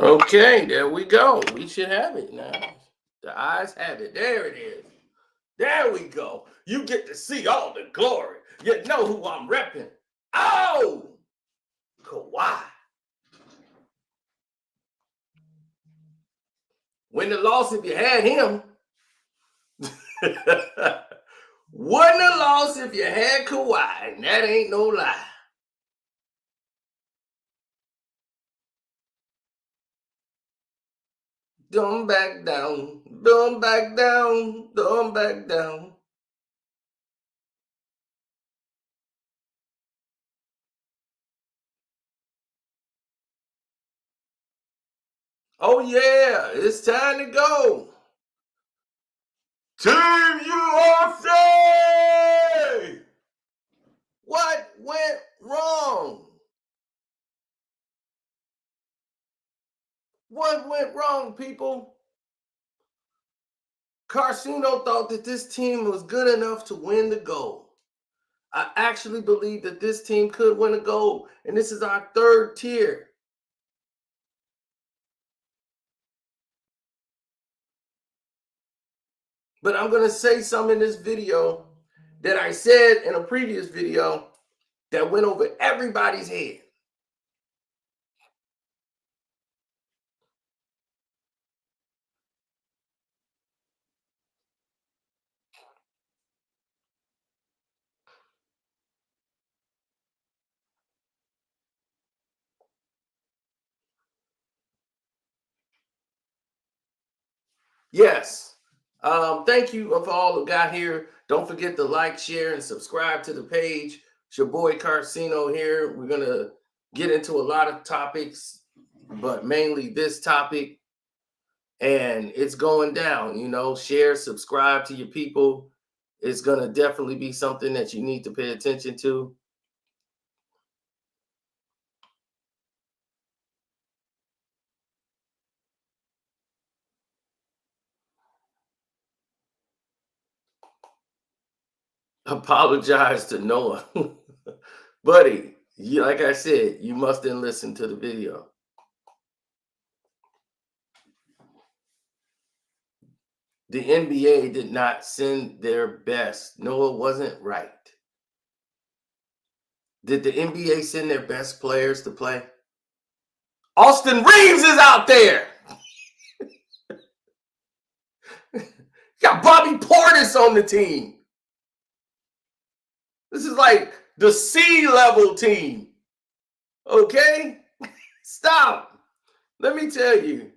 Okay, there we go. We should have it now. The eyes have it. There it is. There we go. You get to see all the glory. You know who I'm repping. Oh, Kawhi. Win the loss if you had him. Wouldn't have lost if you had Kawhi, and that ain't no lie. Don't back down. Don't back down. Don't back down. Oh, yeah. It's time to go. Team USA! What went wrong? What went wrong, people? Carcino thought that this team was good enough to win the gold. I actually believe that this team could win a gold, and this is our third tier. But I'm going to say something in this video that I said in a previous video that went over everybody's head. Yes. Thank you for all who got here. Don't forget to like, share, and subscribe to the page. It's your boy Carcino here. We're going to get into a lot of topics, but mainly this topic. And it's going down, share, subscribe to your people. It's going to definitely be something that you need to pay attention to. Apologize to Noah. Buddy, like I said, you must have listened to the video. The NBA did not send their best. No, it wasn't right. Did the NBA send their best players to play? Austin Reeves is out there. Got Bobby Portis on the team. This is like the C-level team. Okay? Stop. Let me tell you.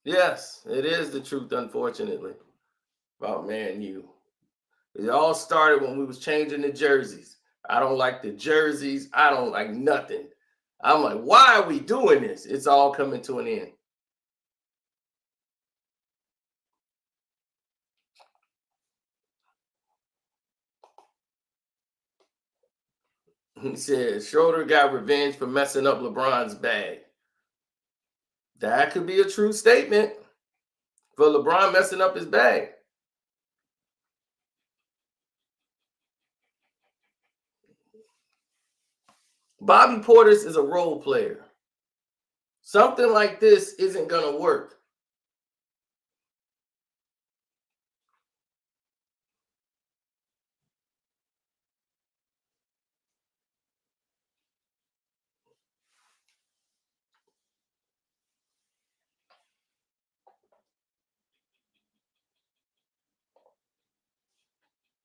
Yes, it is the truth, unfortunately, about Man U. It all started when we was changing the jerseys. I don't like the jerseys. I don't like nothing. I'm like, why are we doing this? It's all coming to an end. He said Schroeder got revenge for messing up LeBron's bag. That could be a true statement for LeBron messing up his bag. Bobby Portis is a role player. Something like this isn't going to work.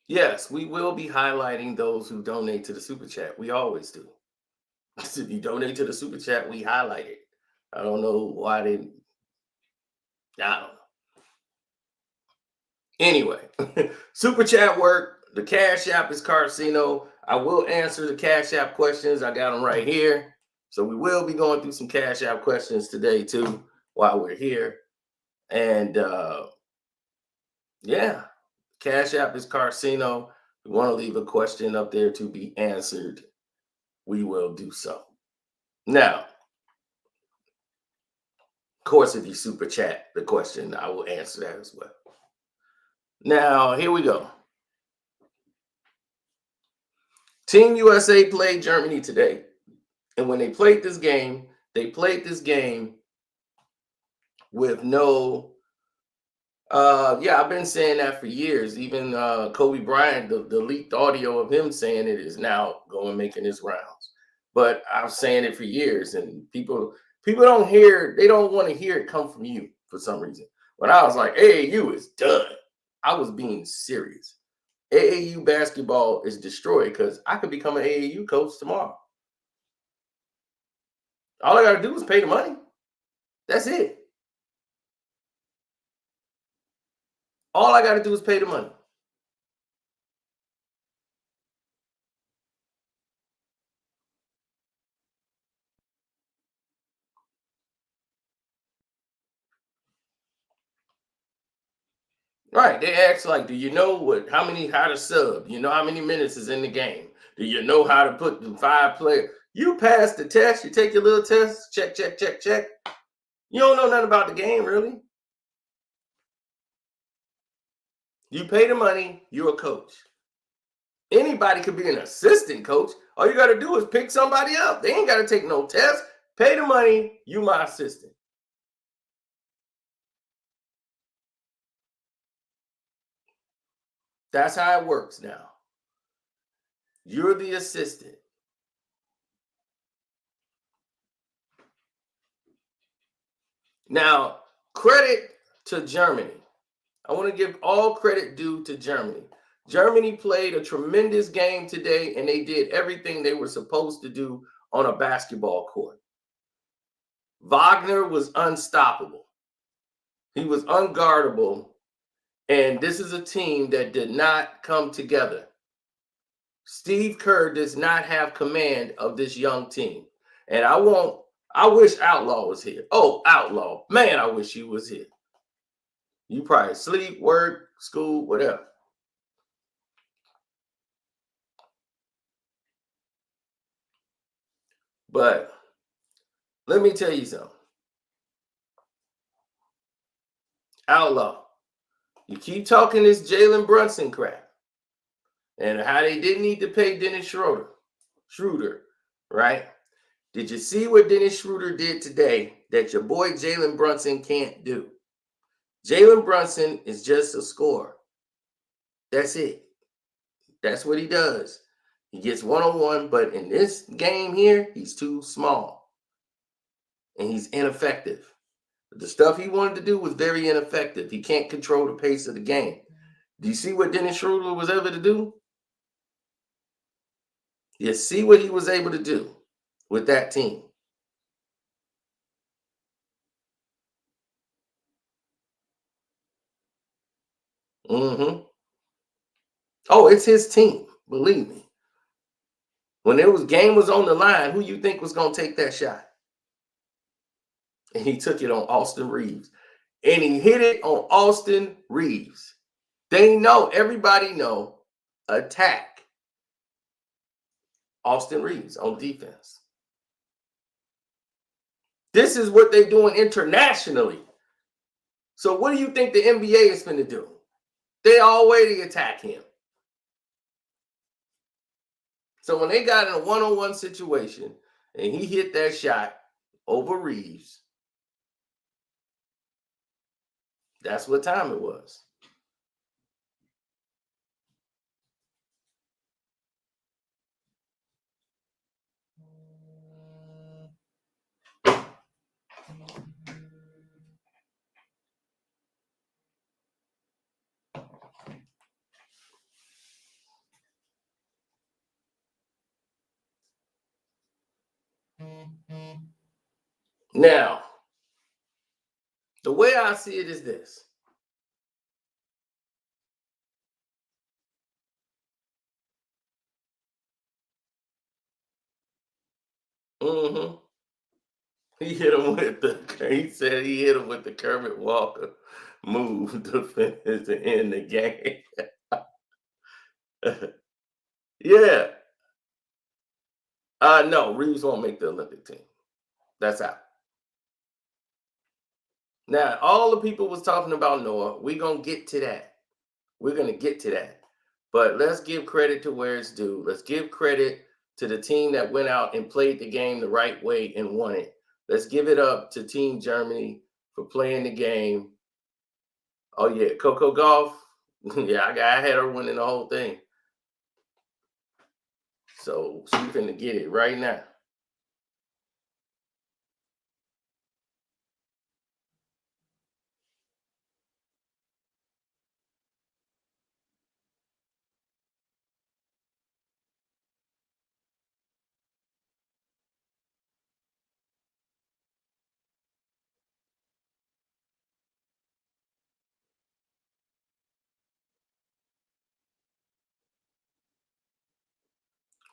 Yes, we will be highlighting those who donate to the super chat. We always do. If you donate to the super chat, we highlight it. I don't know why they. I don't know. Anyway, super chat work. The Cash App is Carcino. I will answer the Cash App questions. I got them right here. So we will be going through some Cash App questions today too while we're here. And yeah, Cash App is Carcino. If you want to leave a question up there to be answered, we will do so. Now, of course, if you super chat the question, I will answer that as well. Now, here we go. Team USA played Germany today. And when they played this game with no yeah, I've been saying that for years. Even Kobe Bryant, the leaked audio of him saying it is now going making his rounds. But I was saying it for years, and people don't hear, they don't want to hear it come from you for some reason. When I was like, AAU is done, I was being serious. AAU basketball is destroyed because I could become an AAU coach tomorrow. All I got to do is pay the money. That's it. All I got to do is pay the money. Right. They ask like, do you know how to sub? You know how many minutes is in the game? Do you know how to put the 5 player? You pass the test, you take your little test, check, check, check, check. You don't know nothing about the game, really. You pay the money, you're a coach. Anybody could be an assistant coach. All you got to do is pick somebody up. They ain't got to take no test. Pay the money, you my assistant. That's how it works now. You're the assistant. Now, credit to Germany. I want to give all credit due to Germany. Germany played a tremendous game today, and they did everything they were supposed to do on a basketball court. Wagner was unstoppable. He was unguardable, and this is a team that did not come together. Steve Kerr does not have command of this young team. And I wish Outlaw was here. Oh, Outlaw. Man, I wish he was here. You probably sleep, work, school, whatever. But let me tell you something. Outlaw, you keep talking this Jalen Brunson crap and how they didn't need to pay Dennis Schroeder, right? Did you see what Dennis Schroeder did today that your boy Jalen Brunson can't do? Jalen Brunson is just a scorer. That's it. That's what he does. He gets one-on-one, but in this game here, he's too small and he's ineffective. The stuff he wanted to do was very ineffective. He can't control the pace of the game. Do you see what Dennis Schroeder was able to do? You see what he was able to do with that team. Mm-hmm. Oh, it's his team. Believe me. When it was game was on the line, who you think was going to take that shot? And he took it on Austin Reeves. And he hit it on Austin Reeves. They know, everybody know, attack Austin Reeves on defense. This is what they're doing internationally. So what do you think the NBA is going to do? They already attack him. So when they got in a one-on-one situation and he hit that shot over Reeves, that's what time it was. Now, the way I see it is this. Mm-hmm. He hit him with he said he hit him with the Kermit Walker move to finish to end the game. Yeah. No, Reeves won't make the Olympic team. That's out. Now, all the people was talking about Noah. We're gonna get to that. We're going to get to that. But let's give credit to where it's due. Let's give credit to the team that went out and played the game the right way and won it. Let's give it up to Team Germany for playing the game. Oh, yeah, Coco Golf. Yeah, I had her winning the whole thing. So she's finna get it right now.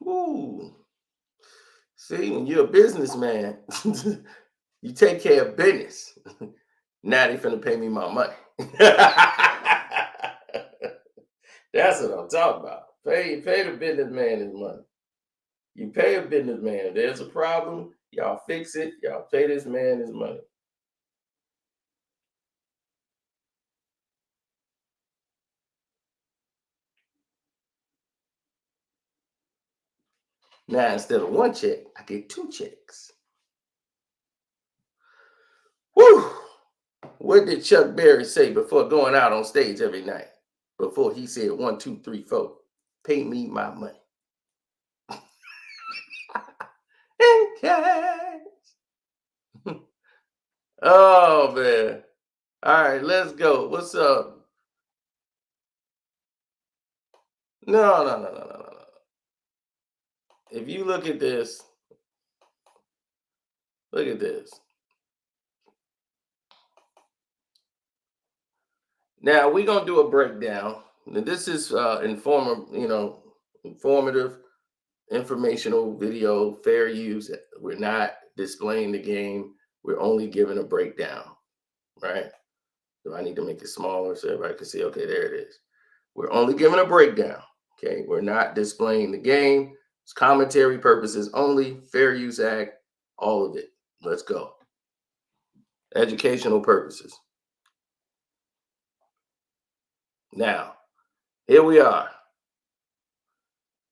Ooh. See, when you're a businessman, you take care of business. Now they finna pay me my money. That's what I'm talking about. Pay the businessman his money. You pay a businessman. If there's a problem, y'all fix it. Y'all pay this man his money. Now instead of one check, I get two checks. Woo! What did Chuck Berry say before going out on stage every night? Before he said 1, 2, 3, 4, pay me my money. In cash. Oh man. All right, let's go. What's up? No. If you look at this, look at this. Now we're gonna do a breakdown. Now, this is informative, informational video, fair use. We're not displaying the game. We're only giving a breakdown, right? Do I need to make it smaller so everybody can see? Okay, there it is. We're only giving a breakdown. Okay, we're not displaying the game. It's commentary purposes only. Fair Use Act, all of it. Let's go. Educational purposes. Now, here we are.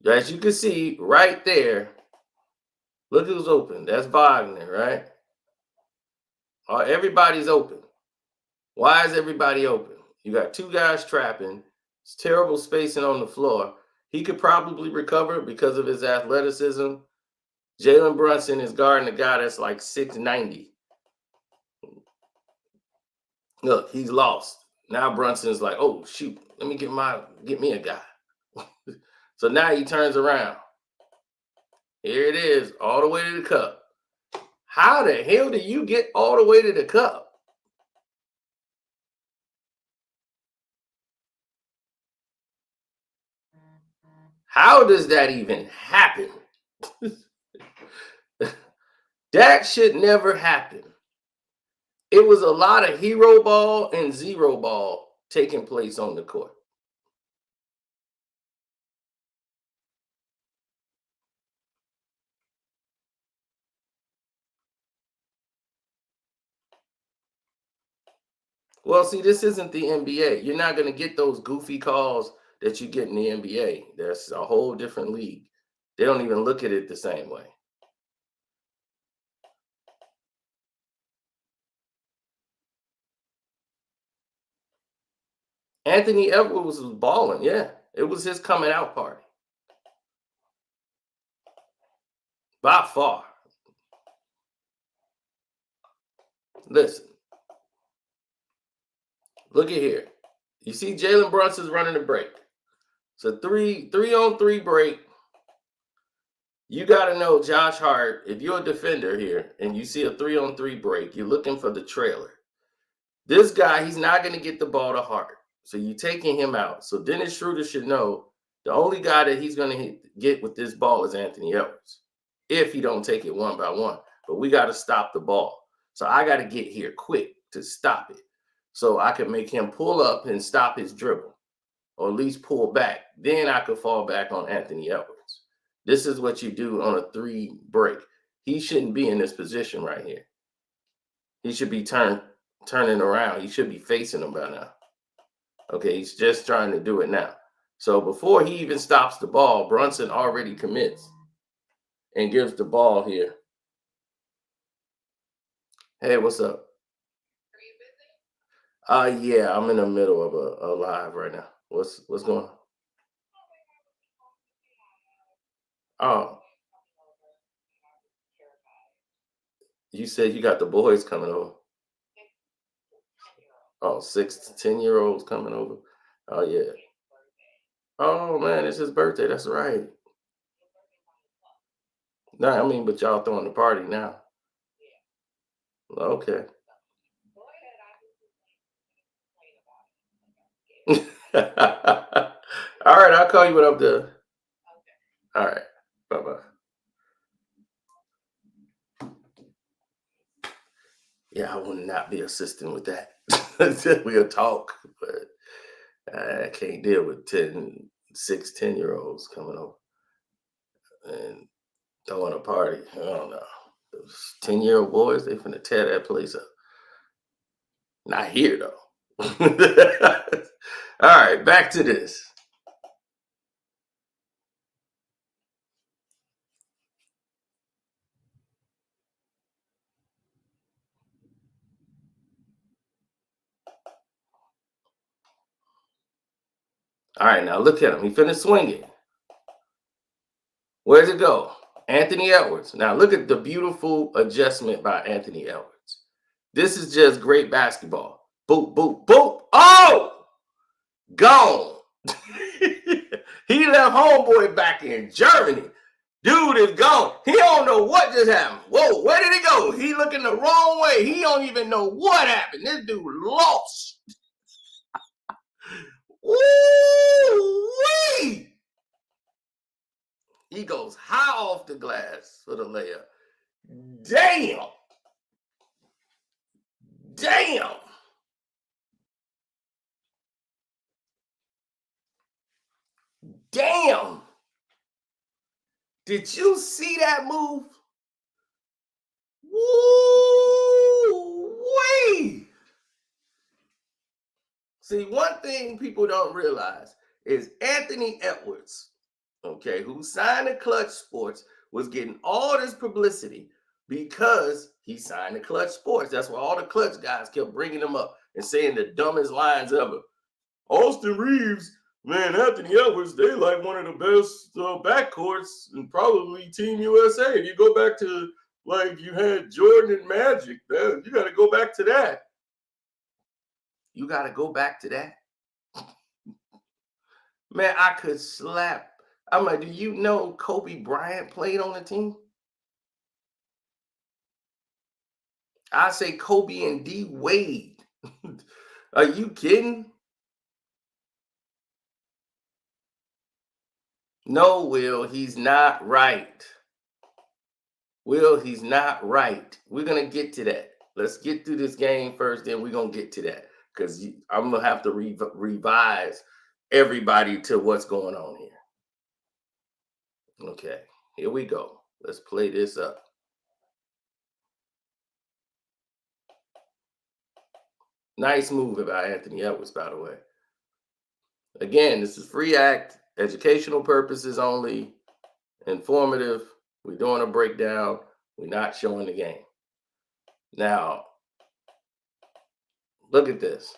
As you can see right there, look who's open. That's Wagner, right? Everybody's open. Why is everybody open? You got two guys trapping. It's terrible spacing on the floor. He could probably recover because of his athleticism. Jalen Brunson is guarding a guy that's like 690. Look, he's lost. Now Brunson's like, oh shoot, let me get me a guy. So now he turns around. Here it is, all the way to the cup. How the hell do you get all the way to the cup? How does that even happen? That should never happen. It was a lot of hero ball and zero ball taking place on the court. Well, see, this isn't the NBA. You're not going to get those goofy calls that you get in the NBA. That's a whole different league. They don't even look at it the same way. Anthony Edwards was balling. Yeah, it was his coming out party. By far. Listen. Look at here. You see Jalen Brunson's running the break. So three on three break. You got to know Josh Hart. If you're a defender here and you see a 3-on-3 break, you're looking for the trailer. This guy, he's not going to get the ball to Hart. So you're taking him out. So Dennis Schroeder should know the only guy that he's going to get with this ball is Anthony Edwards, if he don't take it one by one. But we got to stop the ball. So I got to get here quick to stop it. So I can make him pull up and stop his dribble, or at least pull back. Then I could fall back on Anthony Edwards. This is what you do on a 3 break. He shouldn't be in this position right here. He should be turning around. He should be facing him by now. Okay, he's just trying to do it now. So before he even stops the ball, Brunson already commits and gives the ball here. Hey, what's up? Yeah, I'm in the middle of a live right now. What's going on? Oh, you said you got the boys coming over. Oh, 6 to 10 year olds coming over. Oh yeah. Oh man, it's his birthday. That's right. No, I mean, but y'all throwing the party now. Okay. All right, I'll call you when I'm done. All right. Bye bye. Yeah, I will not be assisting with that. We'll talk, but I can't deal with 10 olds coming over and throwing a party. I don't know. Those 10-year-old boys, they finna tear that place up. Not here though. All right, back to this. All right, now look at him. He finished swinging. Where's it go? Anthony Edwards. Now look at the beautiful adjustment by Anthony Edwards. This is just great basketball. Boop, boop, boop. Oh, gone. He left homeboy back in Germany. Dude is gone. He don't know what just happened. Whoa, where did he go? He looking the wrong way. He don't even know what happened. This dude lost. Woo-wee! He goes high off the glass for the layup. Damn. Damn. Damn. Did you see that move? Woo-wee! See, one thing people don't realize is Anthony Edwards, okay, who signed to Clutch Sports, was getting all this publicity because he signed to Clutch Sports. That's why all the Clutch guys kept bringing him up and saying the dumbest lines ever. Austin Reeves, man, Anthony Edwards, they like one of the best backcourts and probably Team USA. If you go back to like you had Jordan and Magic, man, you got to go back to that. You got to go back to that. Man, I could slap. I'm like, do you know Kobe Bryant played on the team? I say Kobe and D Wade. Are you kidding? No, Will, he's not right. Will, he's not right. We're gonna get to that. Let's get through this game first, then we're gonna get to that because I'm gonna have to revise everybody to what's going on here. Okay, here we go. Let's play this up. Nice move by Anthony Edwards, by the way. Again, this is free act, educational purposes only, informative. We're doing a breakdown. We're not showing the game. Now, look at this.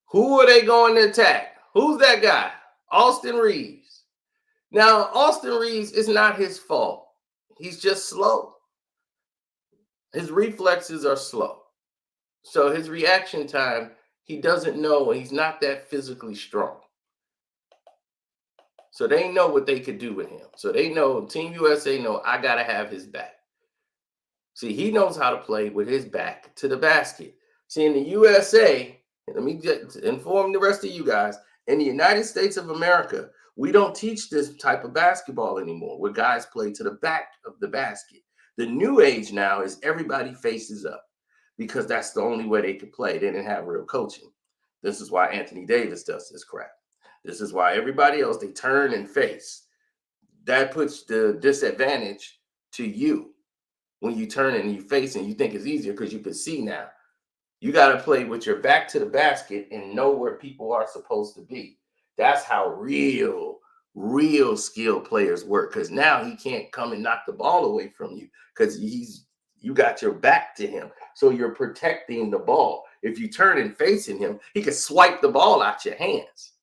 Who are they going to attack? Who's that guy? Austin Reeves. Now, Austin Reeves is not his fault. He's just slow. His reflexes are slow. So his reaction time, he doesn't know, he's not that physically strong. So they know what they could do with him. So they know, Team USA know, I got to have his back. See, he knows how to play with his back to the basket. See, in the USA, let me inform the rest of you guys, in the United States of America, we don't teach this type of basketball anymore, where guys play to the back of the basket. The new age now is everybody faces up because that's the only way they could play. They didn't have real coaching. This is why Anthony Davis does this crap. This is why everybody else, they turn and face. That puts the disadvantage to you when you turn and you face and you think it's easier because you can see now. You got to play with your back to the basket and know where people are supposed to be. That's how real skilled players work. Because now he can't come and knock the ball away from you because you got your back to him. So you're protecting the ball. If you turn and facing him, he can swipe the ball out your hands.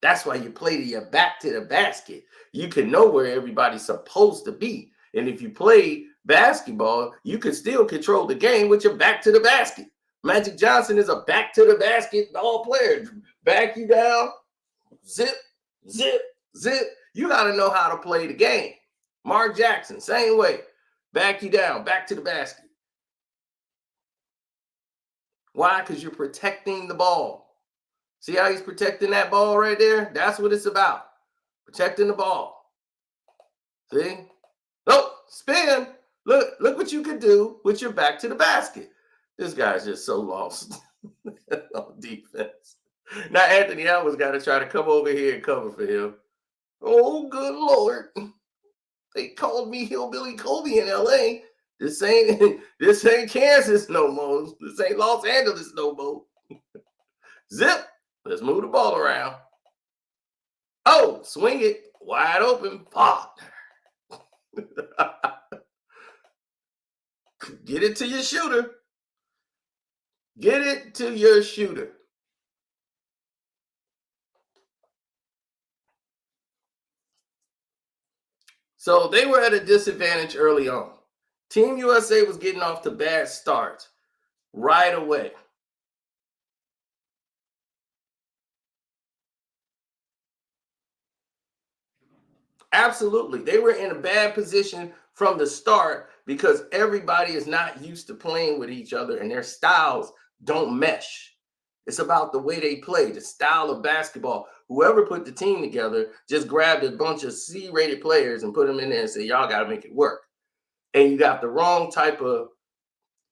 That's why you play to your back to the basket. You can know where everybody's supposed to be. And if you play basketball, you can still control the game with your back to the basket. Magic Johnson is a back to the basket ball player. Back you down, zip, zip, zip. You got to know how to play the game. Mark Jackson, same way. Back you down, back to the basket. Why? Because you're protecting the ball. See how he's protecting that ball right there? That's what it's about. Protecting the ball. See? Oh, spin. Look what you could do with your back to the basket. This guy's just so lost on defense. Now Anthony Edwards got to try to come over here and cover for him. Oh, good Lord. They called me Hillbilly Kobe in LA. This ain't Kansas no more. This ain't Los Angeles no more. Zip. Let's move the ball around. Oh, swing it. Wide open. Fuck. Get it to your shooter. Get it to your shooter. So they were at a disadvantage early on. Team USA was getting off to bad starts right away. Absolutely. They were in a bad position from the start because everybody is not used to playing with each other and their styles don't mesh. It's about the way they play, the style of basketball. Whoever put the team together just grabbed a bunch of C-rated players and put them in there and said, y'all got to make it work. And you got the wrong type of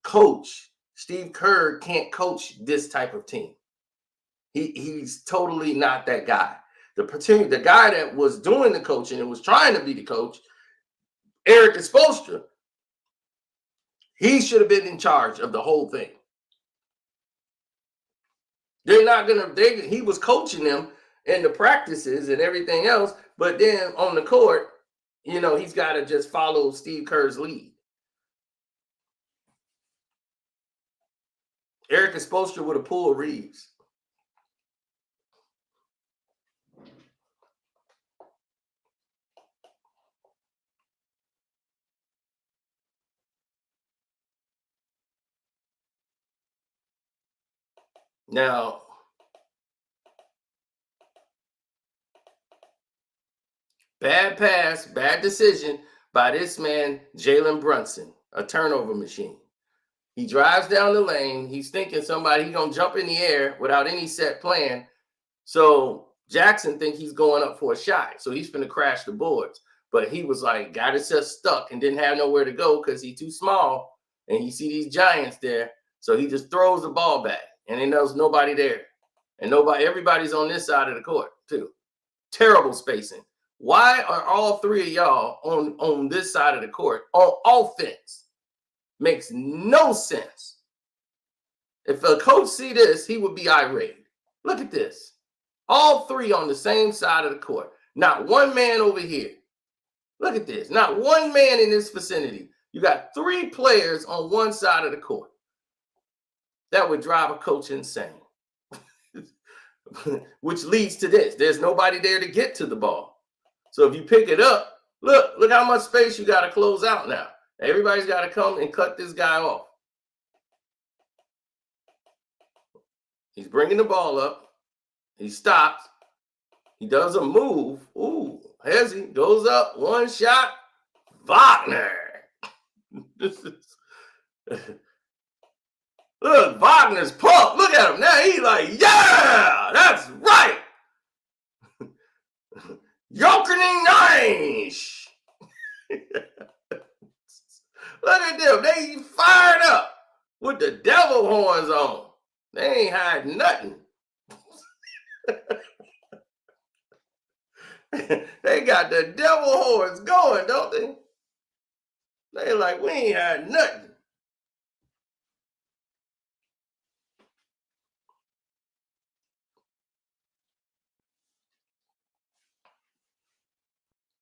coach. Steve Kerr can't coach this type of team. He's totally not that guy. The guy that was doing the coaching and was trying to be the coach, Eric Spoelstra, he should have been in charge of the whole thing. They're not gonna. He was coaching them in the practices and everything else, but then on the court, he's got to just follow Steve Kerr's lead. Eric Spoelstra would have pulled Reeves. Now, bad pass, bad decision by this man, Jalen Brunson, a turnover machine. He drives down the lane. He's thinking he's going to jump in the air without any set plan. So Jackson thinks he's going up for a shot. So he's going to crash the boards. But he was like, got himself stuck and didn't have nowhere to go because he's too small. And you see these giants there. So he just throws the ball back. And he knows nobody there. And everybody's on this side of the court, too. Terrible spacing. Why are all three of y'all on this side of the court on offense? Makes no sense. If a coach see this, he would be irate. Look at this. All three on the same side of the court. Not one man over here. Look at this. Not one man in this vicinity. You got three players on one side of the court. That would drive a coach insane. Which leads to this. There's nobody there to get to the ball. So if you pick it up, look how much space you got to close out now. Everybody's got to come and cut this guy off. He's bringing the ball up. He stops. He does a move. Ooh, Hezzy goes up. One shot. Wagner. Look, Wagner's pumped. Look at him now. He's like, yeah, that's right. Jokening nice. Look at them. They fired up with the devil horns on. They ain't hiding nothing. They got the devil horns going, don't they? They like, we ain't hiding nothing.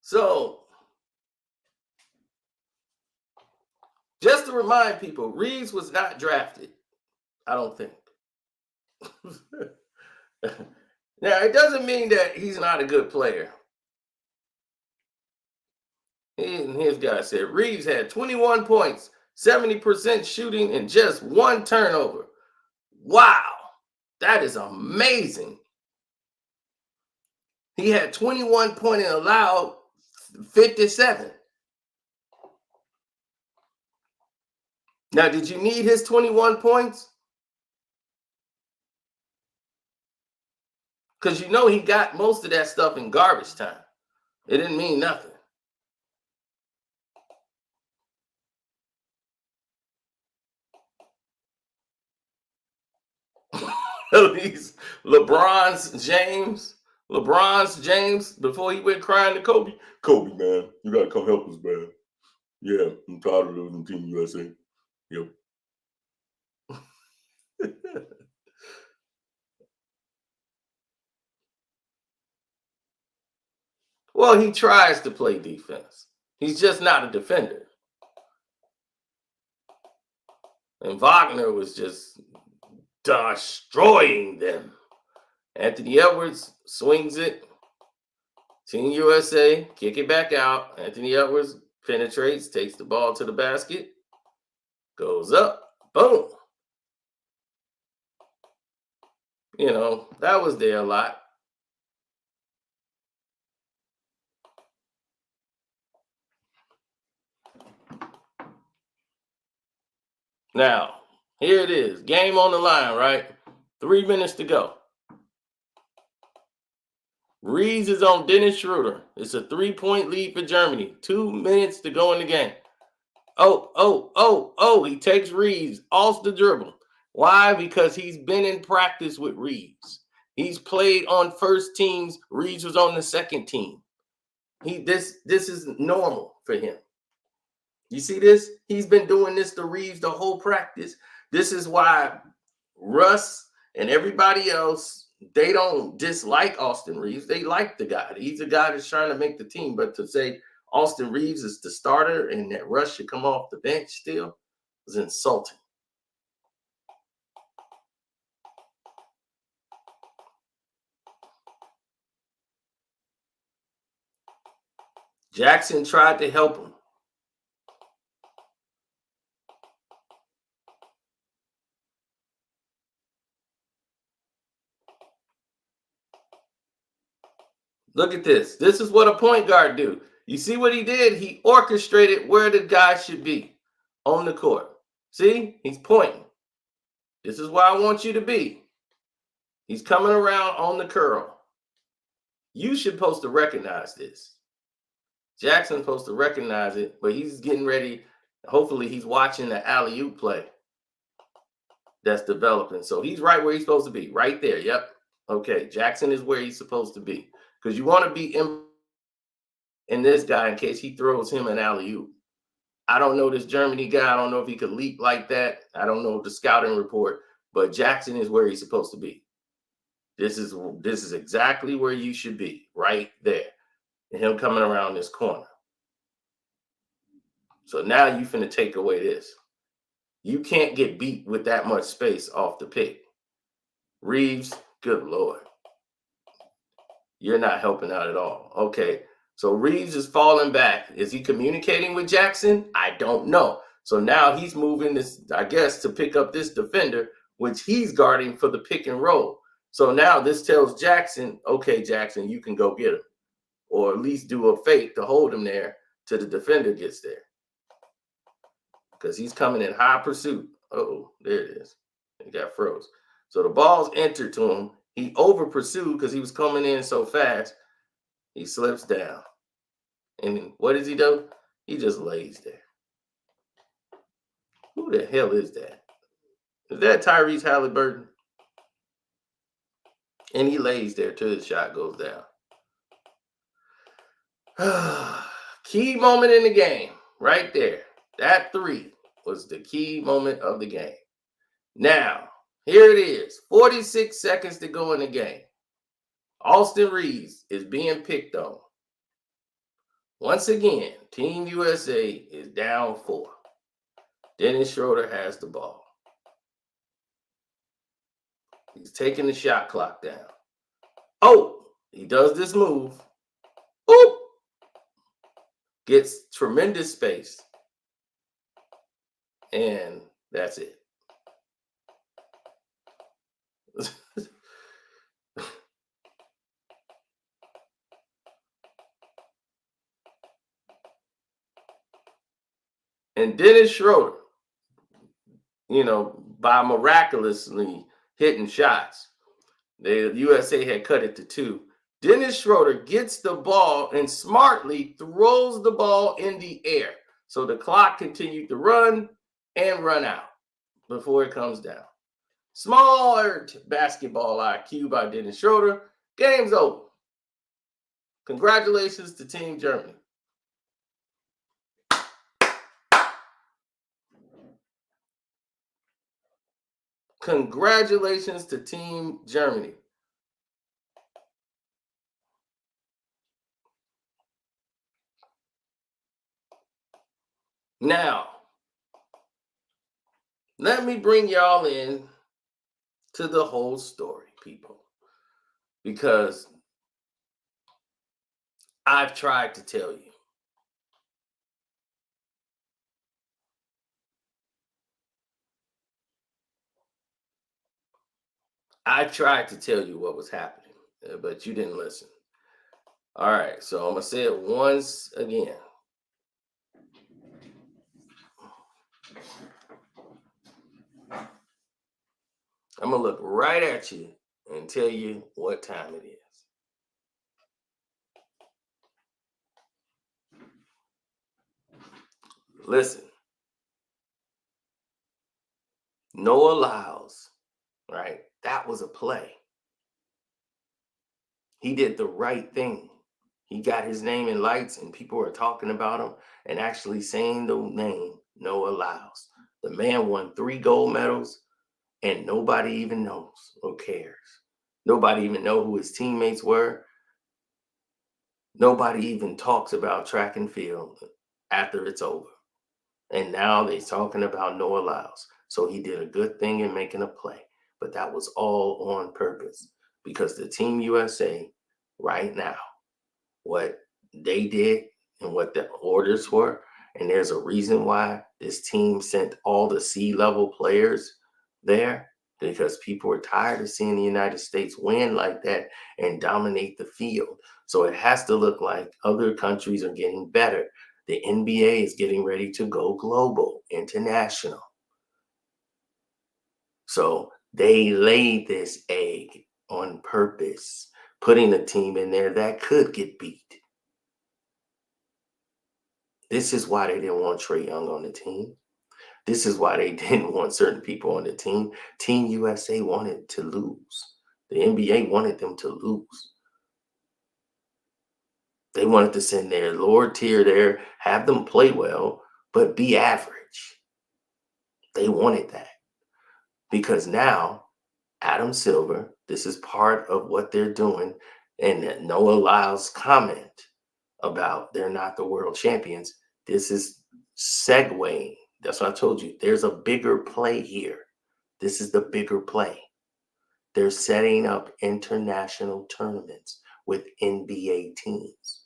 So, just to remind people, Reeves was not drafted. I don't think. Now, it doesn't mean that he's not a good player. His guy said Reeves had 21 points, 70% shooting, and just one turnover. Wow, that is amazing. He had 21 points and allowed 57. Now, did you need his 21 points? Because you know he got most of that stuff in garbage time. It didn't mean nothing. At least LeBron's James, before he went crying to Kobe. Kobe, man, you gotta come help us, man. Yeah, I'm tired of losing Team USA. Yep. Well, he tries to play defense. He's just not a defender. And Wagner was just destroying them. Anthony Edwards swings it. Team USA, kick it back out. Anthony Edwards penetrates, takes the ball to the basket, goes up, boom. You know, that was there a lot. Now, here it is. Game on the line, right? 3 minutes to go. Reeves is on Dennis Schroeder. It's a 3-point lead for Germany. 2 minutes to go in the game. Oh. He takes Reeves off the dribble. Why? Because he's been in practice with Reeves. He's played on first teams. Reeves was on the second team. This is normal for him. You see this? He's been doing this to Reeves the whole practice. This is why Russ and everybody else, they don't dislike Austin Reeves. They like the guy. He's a guy that's trying to make the team. But to say Austin Reeves is the starter and that Russ should come off the bench still was insulting. Jackson tried to help him. Look at this. This is what a point guard do. You see what he did? He orchestrated where the guy should be on the court. See? He's pointing. This is where I want you to be. He's coming around on the curl. You should supposed to recognize this. Jackson's supposed to recognize it, but he's getting ready. Hopefully, he's watching the alley-oop play that's developing. So he's right where he's supposed to be, right there. Yep. Okay, Jackson is where he's supposed to be. Because you want to be in this guy in case he throws him an alley-oop. I don't know this Germany guy. I don't know if he could leap like that. I don't know the scouting report, but Jackson is where he's supposed to be. This is exactly where you should be, right there. And him coming around this corner. So now you finna take away this. You can't get beat with that much space off the pick. Reeves, good Lord. You're not helping out at all. Okay, so Reeves is falling back. Is he communicating with Jackson? I don't know. So now he's moving this, I guess, to pick up this defender, which he's guarding for the pick and roll. So now this tells Jackson, okay, Jackson, you can go get him. Or at least do a fake to hold him there till the defender gets there. Because he's coming in high pursuit. Oh, there it is. He got froze. So the ball's entered to him. He over pursued because he was coming in so fast. He slips down. And what does he do? He just lays there. Who the hell is that? Is that Tyrese Halliburton? And he lays there till his shot goes down. Key moment in the game, right there. That 3 was the key moment of the game. Now, here it is. 46 seconds to go in the game. Austin Reeves is being picked on. Once again, Team USA is down 4. Dennis Schroeder has the ball. He's taking the shot clock down. Oh, he does this move. Oop! Gets tremendous space. And that's it. And Dennis Schroeder, by miraculously hitting shots, the USA had cut it to 2. Dennis Schroeder gets the ball and smartly throws the ball in the air. So the clock continued to run and run out before it comes down. Smart basketball IQ by Dennis Schroeder. Game's over. Congratulations to Team Germany. Congratulations to Team Germany. Now, let me bring y'all in to the whole story, people, because I've tried to tell you. I tried to tell you what was happening, but you didn't listen. All right, so I'm going to say it once again. I'm going to look right at you and tell you what time it is. Listen. Noah Lyles, right? That was a play. He did the right thing. He got his name in lights and people are talking about him and actually saying the name Noah Lyles. The man won 3 gold medals and nobody even knows or cares. Nobody even know who his teammates were. Nobody even talks about track and field after it's over. And now they're talking about Noah Lyles. So he did a good thing in making a play. But that was all on purpose because the Team USA right now, what they did and what the orders were, and there's a reason why this team sent all the C-level players there, because people are tired of seeing the United States win like that and dominate the field. So it has to look like other countries are getting better. The NBA is getting ready to go global, international. So they laid this egg on purpose, putting a team in there that could get beat. This is why they didn't want Trae Young on the team. This is why they didn't want certain people on the team. Team USA wanted to lose. The NBA wanted them to lose. They wanted to send their lower tier there, have them play well, but be average. They wanted that. Because now, Adam Silver, this is part of what they're doing, and Noah Lyles' comment about they're not the world champions, this is segueing. That's what I told you. There's a bigger play here. This is the bigger play. They're setting up international tournaments with NBA teams.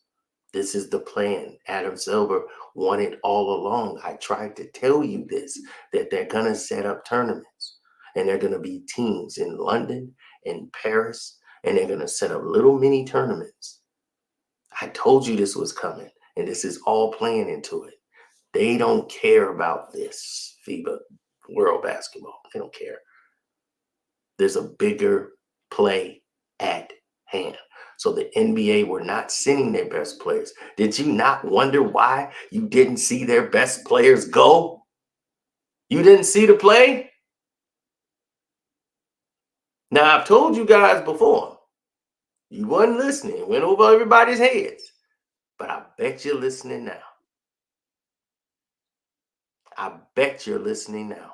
This is the plan Adam Silver wanted all along. I tried to tell you this, that they're going to set up tournaments and they're going to be teams in London, in Paris, and they're going to set up little mini tournaments. I told you this was coming and this is all playing into it. They don't care about this FIBA World Basketball. They don't care. There's a bigger play at hand. So the NBA were not sending their best players. Did you not wonder why you didn't see their best players go? You didn't see the play? Now, I've told you guys before, you wasn't listening. It went over everybody's heads. But I bet you're listening now. I bet you're listening now.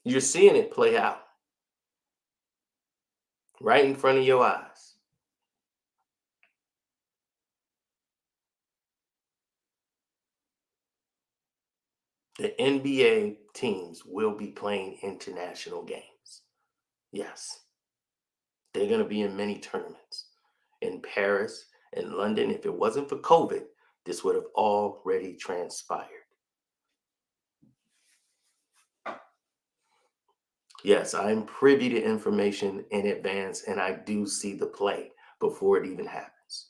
You're seeing it play out right in front of your eyes. The NBA teams will be playing international games. Yes, they're going to be in many tournaments in Paris and London. If it wasn't for COVID, this would have already transpired. Yes, I'm privy to information in advance, and I do see the play before it even happens.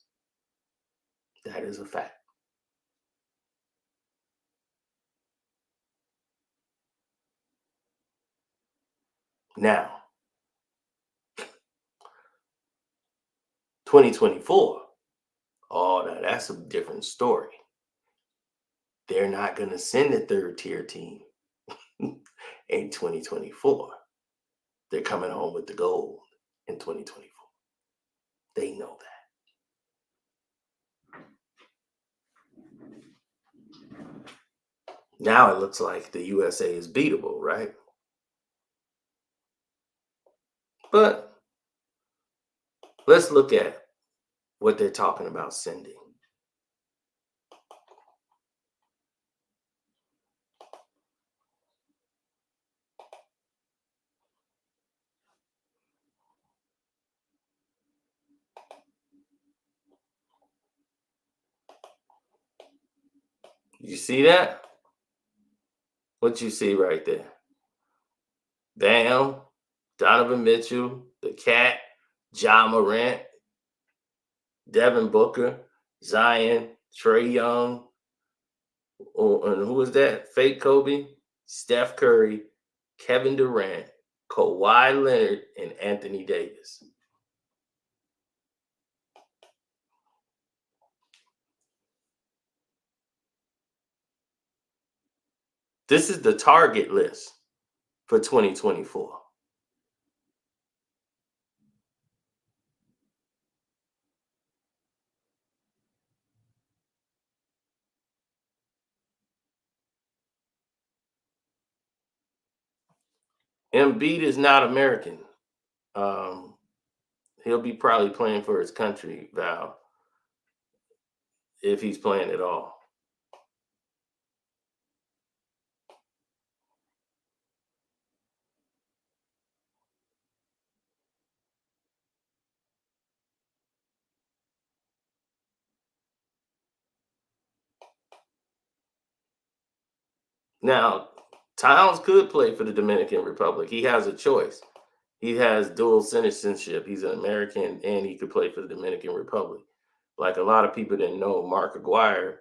That is a fact. Now, 2024, oh, now that's a different story. They're not going to send a third tier team in 2024. They're coming home with the gold in 2024. They know that. Now it looks like the USA is beatable, right? But let's look at what they're talking about sending. You see that? What you see right there? Bam, Donovan Mitchell, the Cat, Ja Morant, Devin Booker, Zion, Trey Young, and who was that? Fake Kobe, Steph Curry, Kevin Durant, Kawhi Leonard, and Anthony Davis. This is the target list for 2024. Embiid is not American. Um, he'll be probably playing for his country, Val, if he's playing at all. Now, Towns could play for the Dominican Republic. He has a choice. He has dual citizenship. He's an American and he could play for the Dominican Republic. Like a lot of people didn't know, Mark Aguirre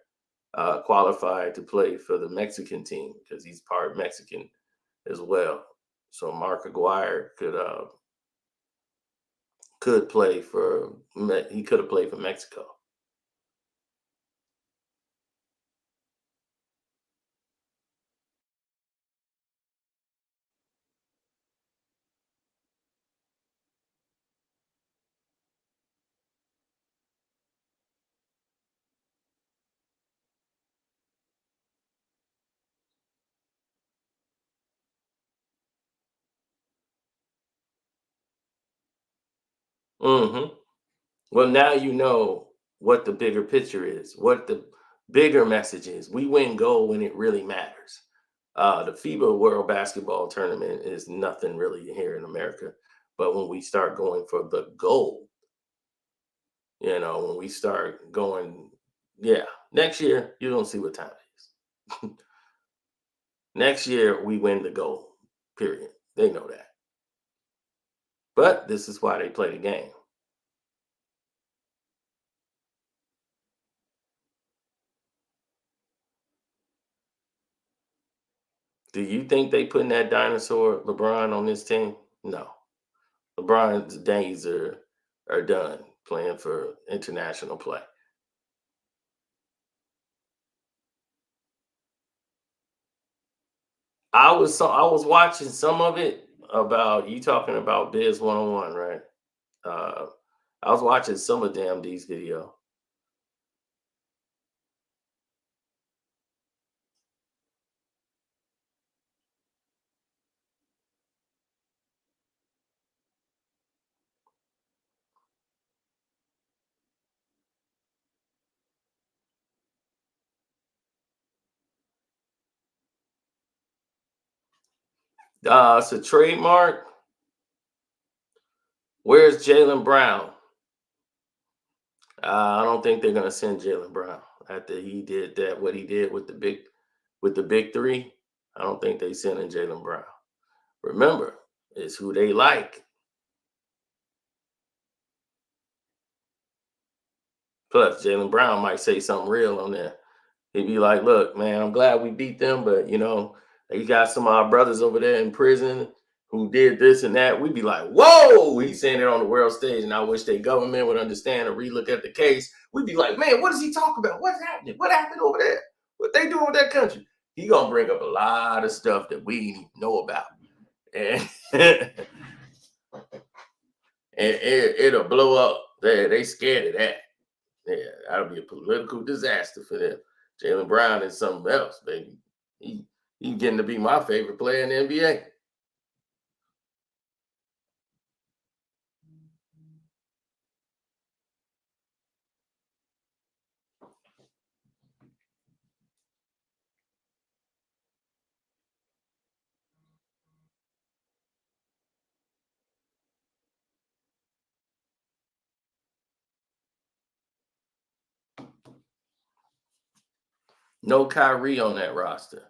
qualified to play for the Mexican team because he's part Mexican as well. So Mark Aguirre could play for he could have played for Mexico. Hmm. Well, now you know what the bigger picture is, what the bigger message is. We win gold when it really matters. The FIBA World Basketball Tournament is nothing really here in America. But when we start going for the gold, when we start going, yeah, next year, you don't see what time it is. Next year, we win the gold, period. They know that. But this is why they play the game. Do you think they putting that dinosaur LeBron on this team? No. LeBron's days are done playing for international play. I was watching some of it about you talking about Biz 101, right? Uh, I was watching some of Damn D's video. It's a trademark. Where's Jalen Brown? I don't think they're gonna send Jalen Brown after he did that. What he did with the big three. I don't think they sending Jalen Brown. Remember, it's who they like. Plus, Jalen Brown might say something real on there. He'd be like, "Look, man, I'm glad we beat them, but they got some of our brothers over there in prison who did this and that." We'd be like, "Whoa!" He's saying it on the world stage, and I wish their government would understand and relook at the case. We'd be like, "Man, what does he talk about? What's happening? What happened over there? What they doing with that country?" He gonna bring up a lot of stuff that we didn't even know about, and and it'll blow up. They scared of that. Yeah, that'll be a political disaster for them. Jalen Brown is something else, baby. He he getting to be my favorite player in the NBA. No Kyrie on that roster.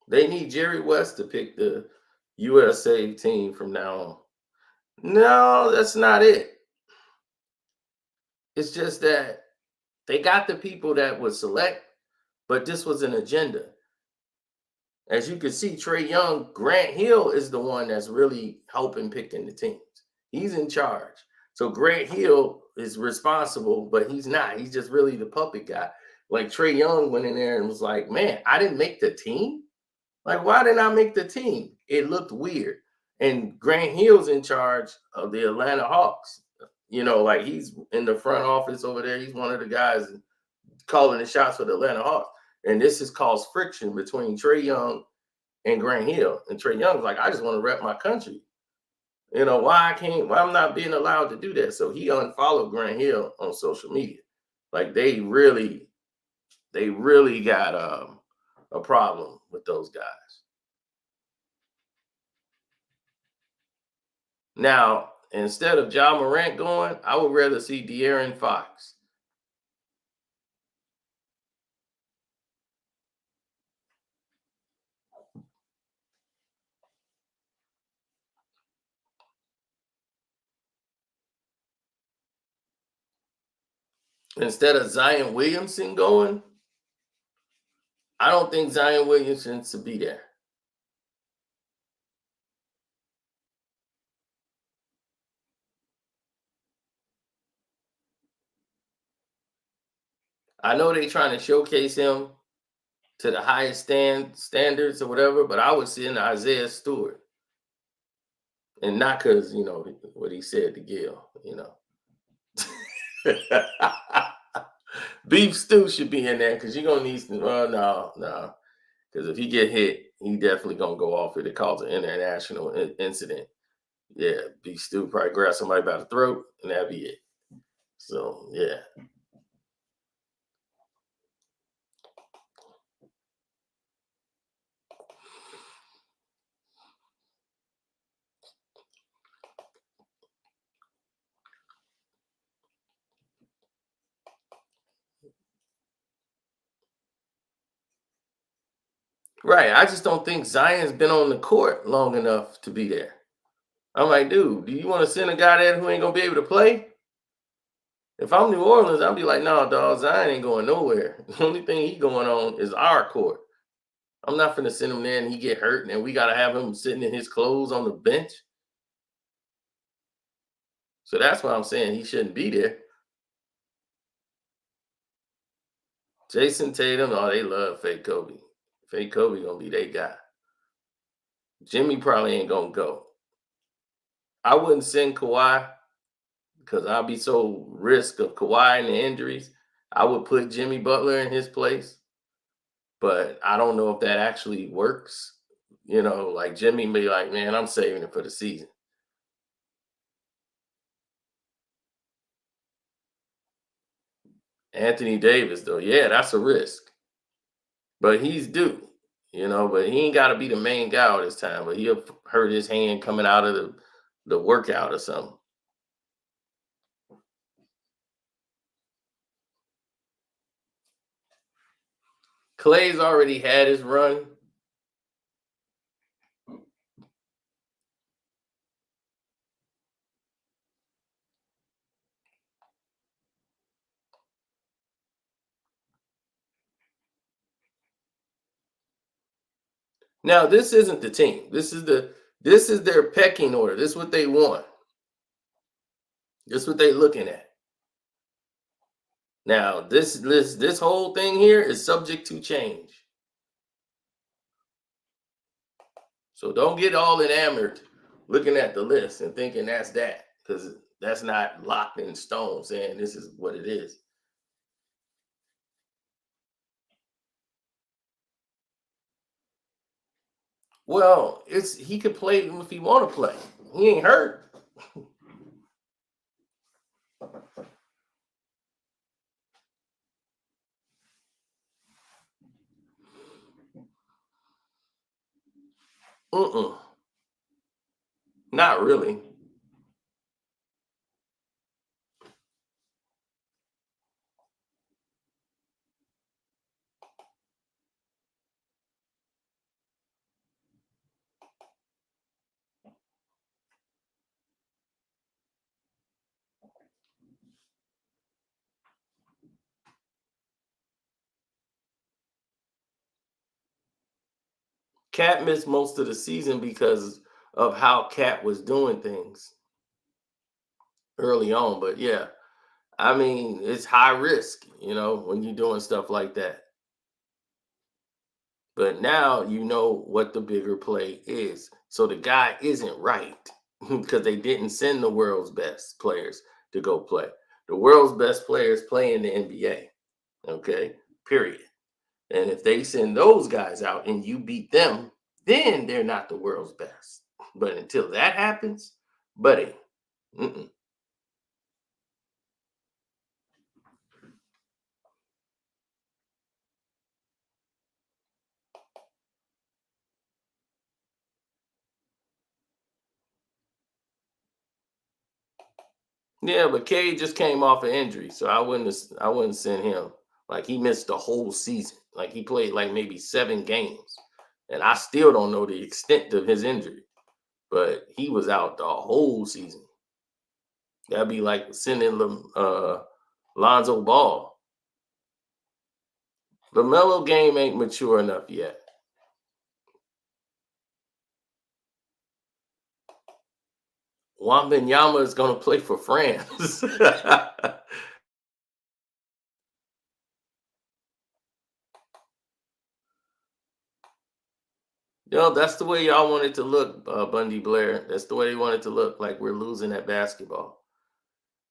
They need Jerry West to pick the USA team from now on. No, that's not it. It's just that they got the people that would select, but this was an agenda. As you can see, Trey Young, Grant Hill is the one that's really helping picking the teams. He's in charge. So Grant Hill is responsible, but he's not. He's just really the puppet guy. Like Trey Young went in there and was like, "Man, I didn't make the team. Like, why didn't I make the team? It looked weird." And Grant Hill's in charge of the Atlanta Hawks. Like he's in the front office over there. He's one of the guys calling the shots for the Atlanta Hawks. And this has caused friction between Trey Young and Grant Hill. And Trey Young's like, "I just want to rep my country. Why I'm not being allowed to do that?" So he unfollowed Grant Hill on social media. Like they really got a problem with those guys. Now, instead of John Morant going, I would rather see De'Aaron Fox. Instead of Zion Williamson going, I don't think Zion Williamson should be there. I know they trying to showcase him to the highest standards or whatever, but I would send Isaiah Stewart. And not because, what he said to Gil. Beef stew should be in there because you're gonna need some. No. Because if he get hit, he definitely gonna go off if it cause an international incident. Yeah, beef stew probably grab somebody by the throat and that'd be it. So yeah. Right. I just don't think Zion's been on the court long enough to be there. I'm like, dude, do you want to send a guy there who ain't gonna be able to play? If I'm New Orleans, I'll be like, no, dog, Zion ain't going nowhere. The only thing he going on is our court. I'm not finna send him there and he get hurt and we gotta have him sitting in his clothes on the bench. So that's why I'm saying he shouldn't be there. Jason Tatum, oh, they love fake Kobe. Fake Kobe gonna be their guy. Jimmy probably ain't gonna go. I wouldn't send Kawhi because I'll be so risk of Kawhi and the injuries. I would put Jimmy Butler in his place, but I don't know if that actually works. Like Jimmy be like, "Man, I'm saving it for the season." Anthony Davis, though, yeah, that's a risk, but he's due, But he ain't got to be the main guy all this time. But he'll hurt his hand coming out of the workout or something. Clay's already had his run. Now, this isn't the team. This is their pecking order. This is what they want. This is what they're looking at. Now, this whole thing here is subject to change. So don't get all enamored looking at the list and thinking that's that, because that's not locked in stone saying this is what it is. Well, he could play if he want to play. He ain't hurt. Not really. Cat missed most of the season because of how Cat was doing things early on. But yeah, I mean, it's high risk, when you're doing stuff like that. But now you know what the bigger play is. So the guy isn't right because they didn't send the world's best players to go play. The world's best players play in the NBA. Okay, period. And if they send those guys out and you beat them, then they're not the world's best. But until that happens, buddy, mm-mm. Yeah, but Cade just came off an injury, so I wouldn't send him. Like he missed the whole season. Like he played like maybe 7 games. And I still don't know the extent of his injury. But he was out the whole season. That'd be like sending Lonzo Ball. The Melo game ain't mature enough yet. Wambenyama is going to play for France. That's the way y'all want it to look, Bundy Blair. That's the way they want it to look, like we're losing at basketball.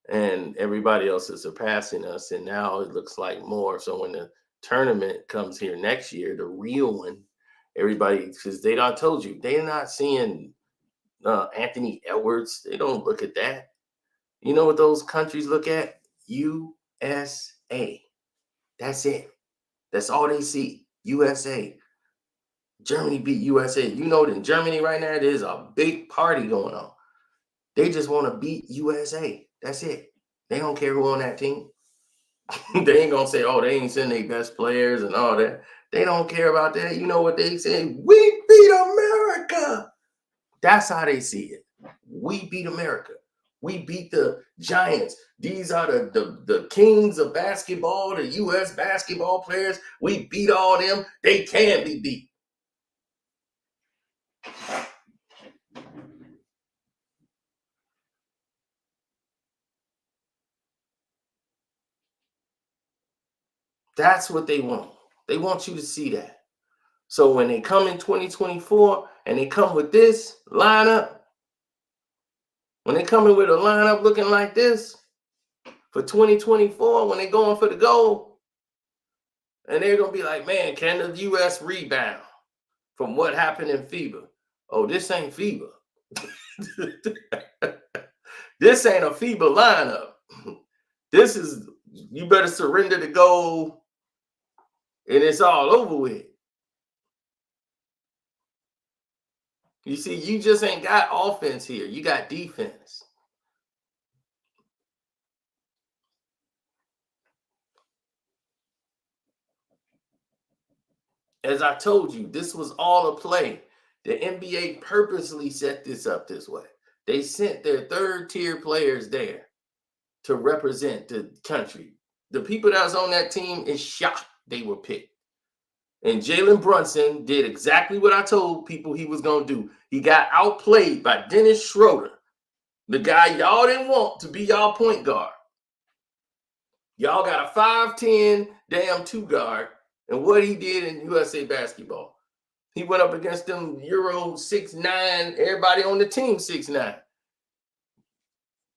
And everybody else is surpassing us. And now it looks like more. So when the tournament comes here next year, the real one, everybody, because they done told you, they're not seeing Anthony Edwards. They don't look at that. You know what those countries look at? USA. That's it. That's all they see. USA. Germany beat USA. You know that in Germany right now, there's a big party going on. They just want to beat USA. That's it. They don't care who on that team. They ain't gonna say, oh, they ain't sending their best players and all that. They don't care about that. You know what they say? We beat America. That's how they see it. We beat America. We beat the Giants. These are the kings of basketball, the U.S. basketball players. We beat all them. They can be beat. That's what they want. They want you to see that. So when they come in 2024 and they come with this lineup, when they come in with a lineup looking like this for 2024, when they're going for the goal, and they're going to be like, man, can the U.S. rebound from what happened in FIBA? Oh, this ain't FIBA. This ain't a FIBA lineup. This is You better surrender the goal and it's all over with. You see, you just ain't got offense here. You got defense. As I told you, this was all a play. The NBA purposely set this up this way. They sent their third tier players there to represent the country. The people that was on that team is shocked they were picked. And Jalen Brunson did exactly what I told people he was going to do. He got outplayed by Dennis Schroeder, the guy y'all didn't want to be y'all point guard. Y'all got a 5'10 damn two guard. And what he did in USA basketball, he went up against them Euro 6'9", everybody on the team 6'9".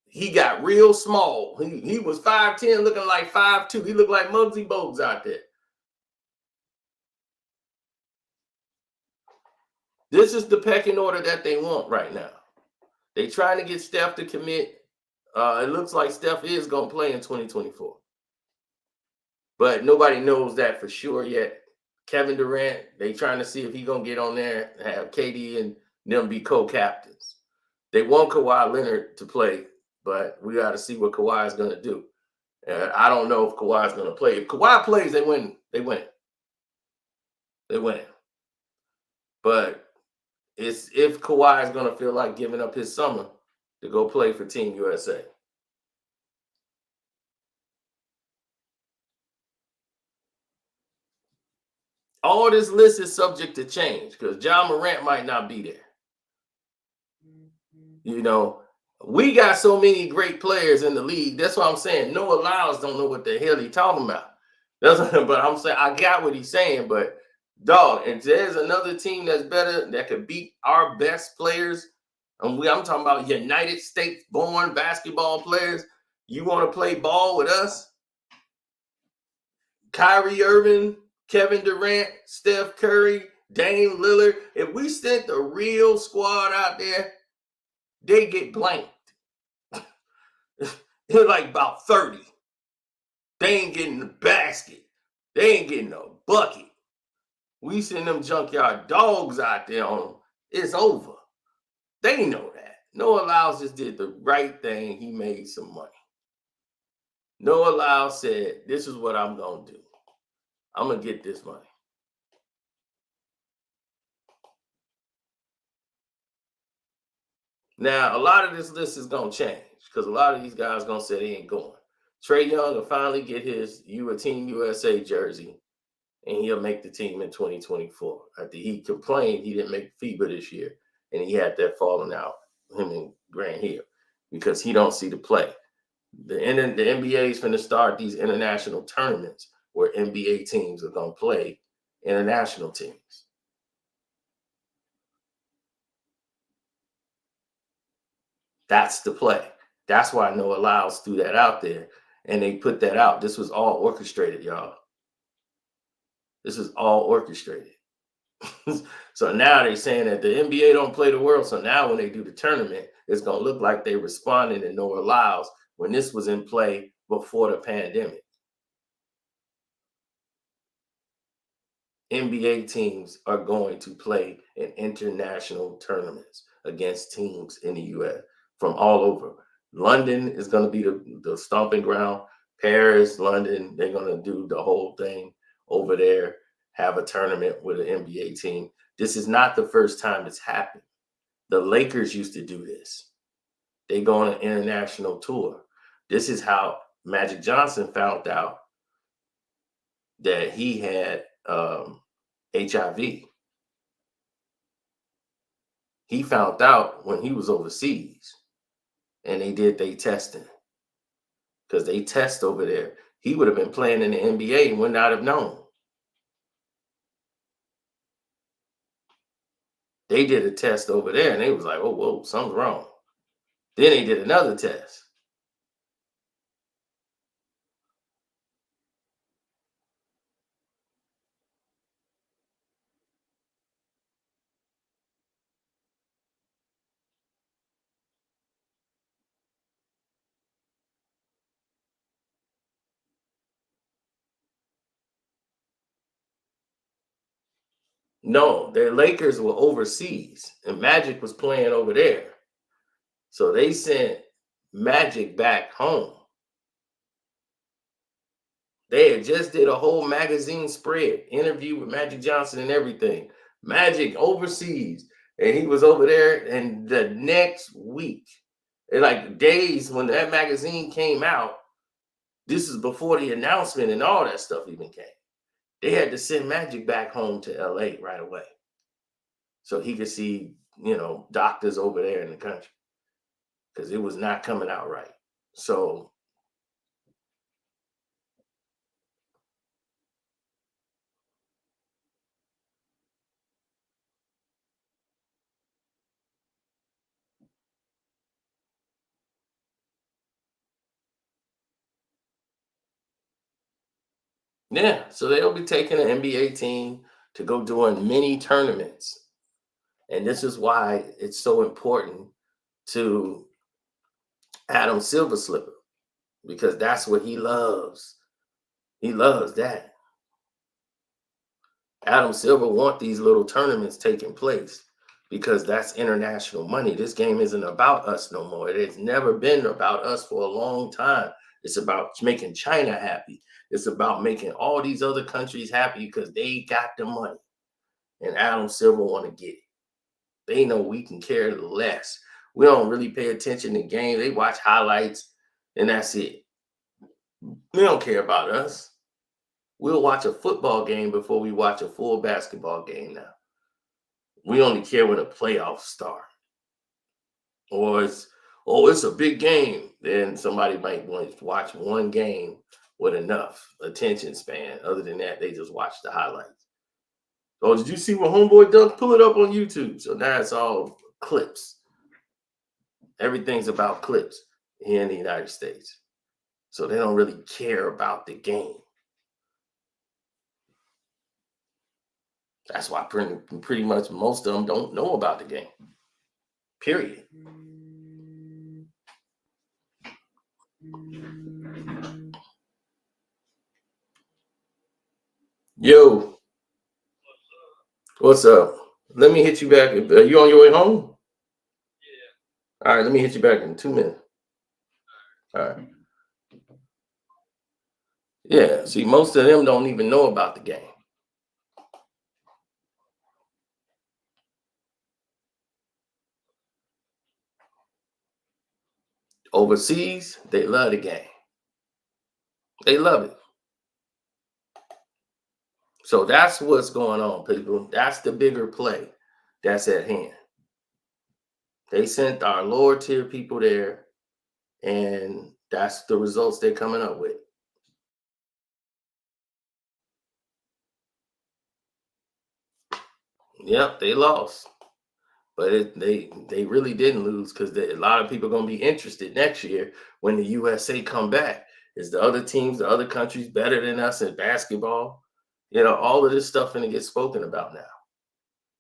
He got real small. He was 5'10", looking like 5'2". He looked like Muggsy Bogues out there. This is the pecking order that they want right now. They trying to get Steph to commit. It looks like Steph is going to play in 2024. But nobody knows that for sure yet. Kevin Durant, they trying to see if he going to get on there, have KD and them be co-captains. They want Kawhi Leonard to play, but we got to see what Kawhi is going to do. I don't know if Kawhi is going to play. If Kawhi plays, they win. They win. They win. But it's if Kawhi is going to feel like giving up his summer to go play for Team USA. All this list is subject to change because John Morant might not be there. You know, we got so many great players in the league. That's what I'm saying. Noah Lyles don't know what the hell he talking about. But I'm saying I got what he's saying. But dog, if there's another team that's better that could beat our best players, and I'm talking about United States born basketball players. You want to play ball with us? Kyrie Irving, Kevin Durant, Steph Curry, Dame Lillard. If we sent the real squad out there, they get blanked. They're like about 30. They ain't getting the basket. They ain't getting a bucket. We send them junkyard dogs out there on them. It's over. They know that. Noah Lyles just did the right thing. He made some money. Noah Lyles said, this is what I'm going to do. I'm going to get this money. Now, a lot of this list is going to change because a lot of these guys going to say they ain't going. Trae Young will finally get his Team USA jersey, and he'll make the team in 2024. After he complained he didn't make FIBA this year, and he had that falling out, him and Grant Hill, because he don't see the play. The NBA is going to start these international tournaments where NBA teams are going to play international teams. That's the play. That's why Noah Lyles threw that out there, and they put that out. This was all orchestrated, y'all. This is all orchestrated. So now they're saying that the NBA don't play the world. So now when they do the tournament, it's going to look like they responded to Noah Lyles when this was in play before the pandemic. NBA teams are going to play in international tournaments against teams in the US from all over. London is going to be the stomping ground. Paris, London, they're going to do the whole thing over there, have a tournament with an NBA team. This is not the first time it's happened. The Lakers used to do this. They go on an international tour. This is how Magic Johnson found out that he had HIV. He found out when he was overseas and they did their testing because they test over there. He would have been playing in the NBA and would not have known. They did a test over there and they was like, oh, whoa, something's wrong. Then they did another test. No, their Lakers were overseas and Magic was playing over there. So they sent Magic back home. They had just did a whole magazine spread, interview with Magic Johnson and everything. Magic overseas, and he was over there. And the next week, like days when that magazine came out, this is before the announcement and all that stuff even came. They had to send Magic back home to LA right away so he could see, doctors over there in the country because it was not coming out right. So yeah, so they'll be taking an NBA team to go doing mini tournaments. And this is why it's so important to Adam Silver Slipper because that's what he loves. He loves that. Adam Silver want these little tournaments taking place because that's international money. This game isn't about us no more. It has never been about us for a long time. It's about making China happy. It's about making all these other countries happy because they got the money. And Adam Silver want to get it. They know we can care less. We don't really pay attention to games. They watch highlights and that's it. They don't care about us. We'll watch a football game before we watch a full basketball game now. We only care when the playoffs start. Or it's a big game. Then somebody might want to watch one game with enough attention span. Other than that, they just watch the highlights. Oh, did you see what Homeboy done? Pull it up on YouTube. So now it's all clips. Everything's about clips here in the United States. So they don't really care about the game. That's why pretty much most of them don't know about the game. Period. Yo, what's up? Let me hit you back. Are you on your way home? All right, let me hit you back in 2 minutes. All right. Yeah, see, most of them don't even know about the game. Overseas, they love the game. They love it. So that's what's going on, people. That's the bigger play that's at hand. They sent our lower tier people there, and that's the results they're coming up with. Yep, they lost. But they really didn't lose because a lot of people are going to be interested next year when the USA come back. Is the other teams, the other countries better than us in basketball? All of this stuff going to get spoken about now.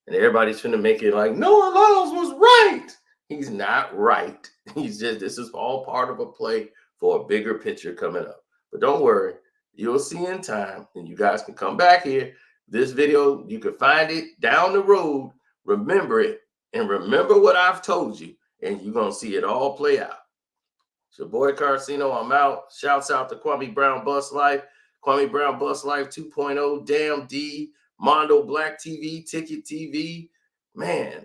And everybody's going to make it like, Noah Lyles was right. He's not right. This is all part of a play for a bigger picture coming up. But don't worry, you'll see in time, and you guys can come back here. This video, you can find it down the road. Remember it, and remember what I've told you, and you're going to see it all play out. It's your boy Carcino. I'm out. Shouts out to Kwame Brown Bus Life, Kwame Brown Bus Life 2.0, Damn D, Mondo Black TV, Ticket TV. Man,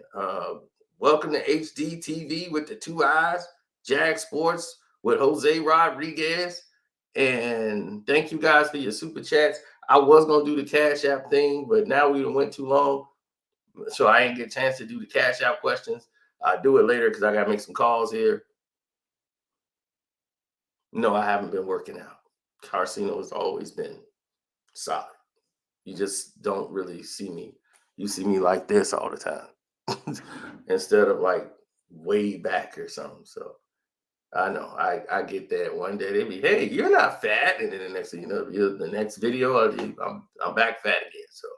welcome to HD TV with the 2 eyes, Jag Sports with Jose Rodriguez. And thank you guys for your super chats. I was going to do the Cash App thing, but now we went too long. So I didn't get a chance to do the Cash App questions. I'll do it later because I got to make some calls here. No, I haven't been working out. Carcino has always been solid. You just don't really see me. You see me like this all the time instead of like way back or something. So I know I get that. One day they be, hey, you're not fat, and then the next thing you know, the next video, I'm back fat again. So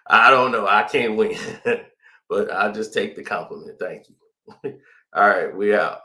I don't know. I can't win, but I'll just take the compliment. Thank you. All right, we out.